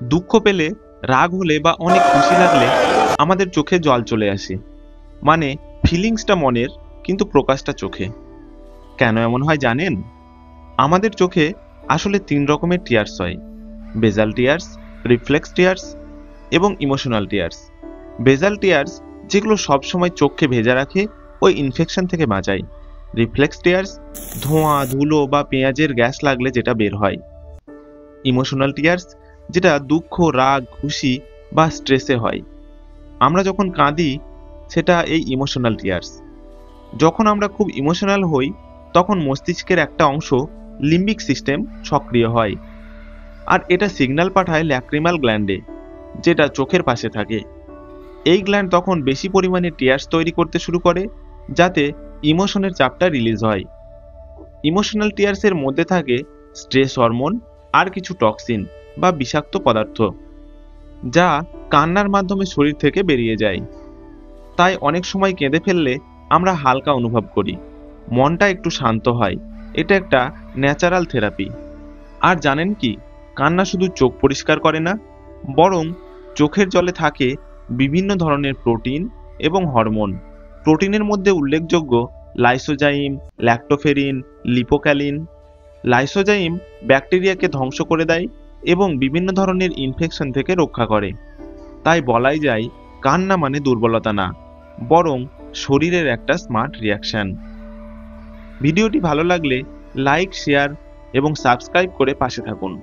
দুঃখ পেলে, রাগ হলে বা অনেক খুশি লাগলে আমাদের চোখে জল চলে আসে। মানে ফিলিংসটা মনের, কিন্তু প্রকাশটা চোখে। কেন এমন হয় জানেন? আমাদের চোখে আসলে 3 রকমের টিয়ার্স হয়: বেজাল টিয়ার্স, রিফ্লেক্স টিয়ার্স এবং ইমোশনাল টিয়ার্স। বেজাল টিয়ার্স যেগুলো সবসময় চোখকে ভেজা রাখে, ওই ইনফেকশন থেকে বাঁচায়। রিফ্লেক্স টিয়ার্স ধোঁয়া, ধুলো বা পেঁয়াজের গ্যাস লাগলে যেটা বের হয়। ইমোশনাল টিয়ার্স যেটা দুঃখ, রাগ, খুশি বা স্ট্রেসে হয়। আমরা যখন কাঁদি, সেটা এই ইমোশনাল টিয়ার্স। যখন আমরা খুব ইমোশনাল হই, তখন মস্তিষ্কের একটা অংশ, লিম্বিক সিস্টেম, সক্রিয় হয়। আর এটা সিগন্যাল পাঠায় ল্যাক্রিমাল গ্ল্যান্ডে, যেটা চোখের পাশে থাকে। এই গ্ল্যান্ড তখন বেশি পরিমাণে টিয়ার্স তৈরি করতে শুরু করে, যাতে ইমোশনের চাপটা রিলিজ হয়। ইমোশনাল টিয়ার্সের মধ্যে থাকে স্ট্রেস হরমোন আর কিছু টক্সিন বা বিষাক্ত পদার্থ, যা কান্নার মাধ্যমে শরীর থেকে বেরিয়ে যায়। তাই অনেক সময় কেঁদে ফেললে আমরা হালকা অনুভব করি, মনটা একটু শান্ত হয়। এটা একটা ন্যাচারাল থেরাপি। আর জানেন কি, কান্না শুধু চোখ পরিষ্কার করে না, বরং চোখের জলে থাকে বিভিন্ন ধরনের প্রোটিন এবং হরমোন। প্রোটিনের মধ্যে উল্লেখযোগ্য লাইসোজাইম, ল্যাক্টোফেরিন, লিপোক্যালিন। লাইসোজাইম ব্যাকটেরিয়াকে ধ্বংস করে দেয় এবং বিভিন্ন ধরনের ইনফেকশন থেকে রক্ষা করে। তাই বলাই যায়, কান্না মানে দুর্বলতা না, বরং শরীরের একটা স্মার্ট রিয়াকশন। ভিডিওটি ভালো লাগলে লাইক, শেয়ার এবং সাবস্ক্রাইব করে পাশে থাকুন।